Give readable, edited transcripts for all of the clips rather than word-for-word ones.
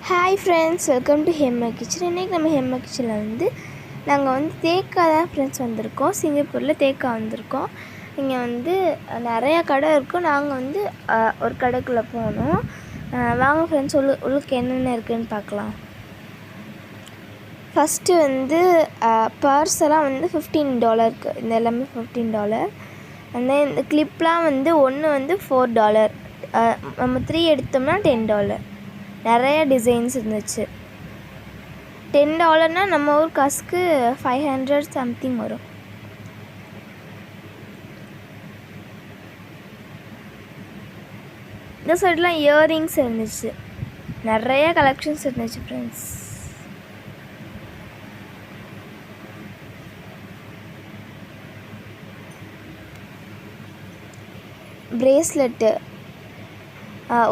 Hi friends, welcome to Hema kitchen. இன்றைக்கி நம்ம ஹேமா கிச்சனில் நாங்கள் தேக்கா தான் ஃப்ரெண்ட்ஸ் வந்திருக்கோம். சிங்கப்பூரில் தேக்கா வந்திருக்கோம். இங்கே நிறையா கடை இருக்கும். நாங்கள் ஒரு கடைக்குள்ளே போனோம். வாங்க ஃப்ரெண்ட்ஸ், உள்ளுக்கு என்னென்ன இருக்குதுன்னு பார்க்கலாம். ஃபஸ்ட்டு பர்ஸெல்லாம் $15. இந்த எல்லாமே $15. இந்த கிளிப்லாம் ஒன்று $4. நம்ம 3 எடுத்தோம்னா $10. நிறைய டிசைன்ஸ் இருந்துச்சு. $10 நம்ம ஊர் காசுக்கு 500 சம்திங் வரும். இந்த சைட்லாம் இயரிங்ஸ் இருந்துச்சு. நிறைய கலெக்ஷன்ஸ் இருந்துச்சு ஃப்ரெண்ட்ஸ். பிரேஸ்லெட்டு,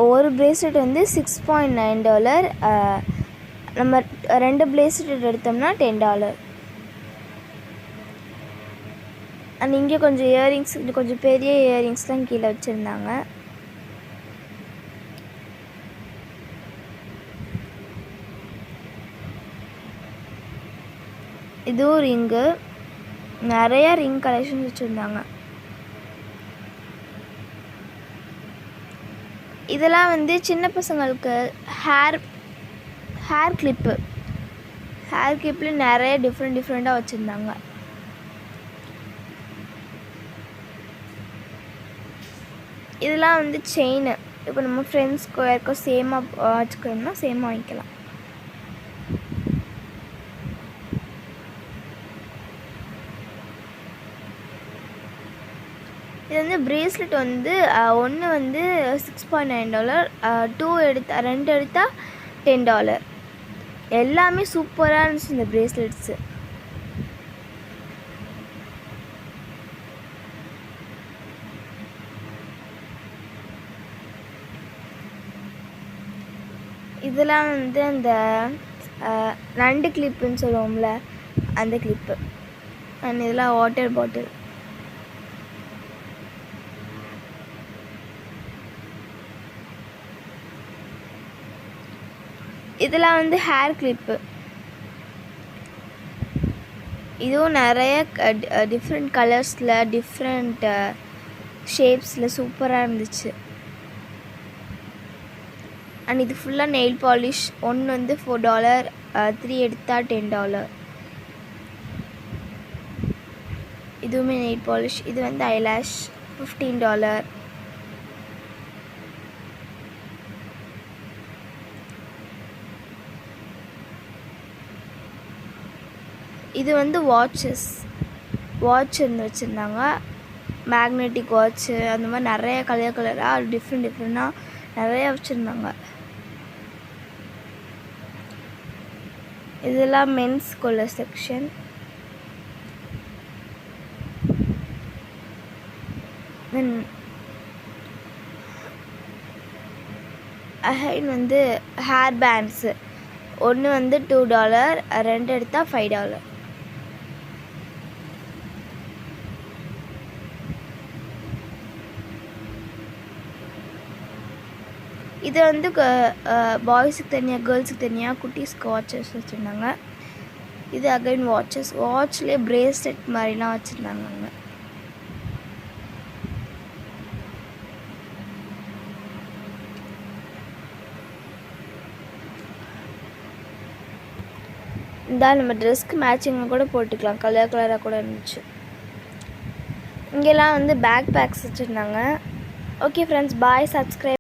ஒரு பிரேஸ்லெட் $6.9. நம்ம 2 பிரேஸ்லெட் எடுத்தோம்னா $10. அண்ட் இங்கே கொஞ்சம் இயரிங்ஸ், கொஞ்சம் பெரிய இயரிங்ஸ்லாம் கீழே வச்சுருந்தாங்க. இதுவும் ரிங்கு, நிறையா ரிங் கலெக்ஷன்ஸ் வச்சுருந்தாங்க. இதெல்லாம் சின்ன பசங்களுக்கு ஹேர் கிளிப்பில் நிறைய டிஃப்ரெண்ட்டாக வச்சுருந்தாங்க. இதெல்லாம் செயின். இப்போ நம்ம ஃப்ரெண்ட்ஸ்க்கு யாருக்கும் சேமாக வச்சுக்கணும்னா சேமாக வாங்கிக்கலாம். இது பிரேஸ்லெட் ஒன்று $6.9. 2 எடுத்தால் $10. எல்லாமே சூப்பராக இருந்துச்சு இந்த பிரேஸ்லெட்ஸு. இதெல்லாம் அந்த நண்டு கிளிப்புன்னு சொல்லுவோம்ல, அந்த கிளிப்பு. அண்ட் இதெல்லாம் வாட்டர் பாட்டில். இதெல்லாம் ஹேர் கிளிப்பு. இதுவும் நிறைய டிஃப்ரெண்ட் கலர்ஸில், டிஃப்ரெண்ட் ஷேப்ஸில் சூப்பராக இருந்துச்சு. அண்ட் இது ஃபுல்லாக நெயில் பாலிஷ். ஒன்று $4, 3 எடுத்தால் $10. இதுவுமே நெயில் பாலிஷ். இது ஐலாஷ் $15. இது வாட்ச் வச்சுருந்தாங்க. மேக்னெட்டிக் வாட்ச்சு, அந்த மாதிரி நிறைய கலராக டிஃப்ரெண்ட்டாக நிறையா வச்சுருந்தாங்க. இதெல்லாம் மென்ஸ்குள்ள செக்ஷன். Again hair bands. ஒன்று $2, 2 எடுத்தால் $5. இது பாய்ஸுக்கு தனியாக, கேர்ள்ஸுக்கு தனியாக, குட்டீஸ்க்கு வாட்சஸ் வச்சுருந்தாங்க. இது அகைன் வாட்ச்லேயே பிரேஸ்லெட் மாதிரிலாம் வச்சுருந்தாங்க. நம்ம ட்ரெஸ்க்கு மேட்சிங்காக கூட போட்டுக்கலாம். கலராக கூட இருந்துச்சு. இங்கெல்லாம் பேக் பேக்ஸ் வச்சுருந்தாங்க. ஓகே ஃப்ரெண்ட்ஸ், பாய். சப்ஸ்கிரைப்.